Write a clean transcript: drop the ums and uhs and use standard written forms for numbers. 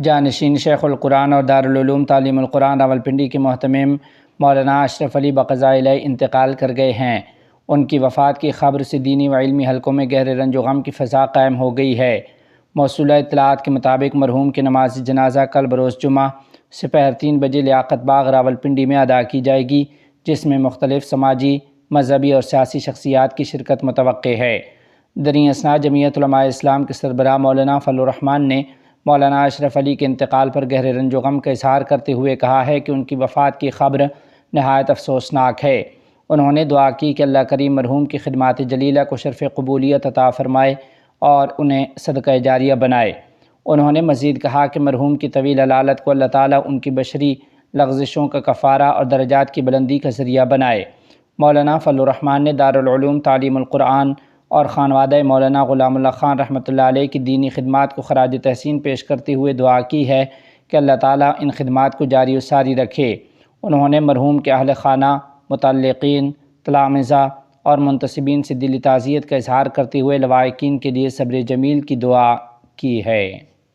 جانشین شیخ القرآن اور دارالعلوم تعلیم القرآن راولپنڈی کے محتمم مولانا اشرف علی بقضاء الہی انتقال کر گئے ہیں۔ ان کی وفات کی خبر سے دینی و علمی حلقوں میں گہرے رنج و غم کی فضا قائم ہو گئی ہے۔ موصولہ اطلاعات کے مطابق مرحوم کی نماز جنازہ کل بروز جمعہ سپہر 3 بجے لیاقت باغ راولپنڈی میں ادا کی جائے گی، جس میں مختلف سماجی، مذہبی اور سیاسی شخصیات کی شرکت متوقع ہے۔ دریں اثنا جمعیت علماء اسلام کے سربراہ مولانا فضل الرحمان نے مولانا اشرف علی کے انتقال پر گہرے رنج و غم کا اظہار کرتے ہوئے کہا ہے کہ ان کی وفات کی خبر نہایت افسوسناک ہے۔ انہوں نے دعا کی کہ اللہ کریم مرحوم کی خدمات جلیلہ کو شرف قبولیت عطا فرمائے اور انہیں صدقہ جاریہ بنائے۔ انہوں نے مزید کہا کہ مرحوم کی طویل علالت کو اللہ تعالیٰ ان کی بشری لغزشوں کا کفارہ اور درجات کی بلندی کا ذریعہ بنائے۔ مولانا فضل الرحمان نے دارالعلوم تعلیم القرآن اور خانوادہ مولانا غلام اللہ خان رحمۃ اللہ علیہ کی دینی خدمات کو خراج تحسین پیش کرتے ہوئے دعا کی ہے کہ اللہ تعالیٰ ان خدمات کو جاری و ساری رکھے۔ انہوں نے مرحوم کے اہل خانہ، متعلقین، تلامذہ اور منتسبین سے دلی تعزیت کا اظہار کرتے ہوئے لواحقین کے لیے صبر جمیل کی دعا کی ہے۔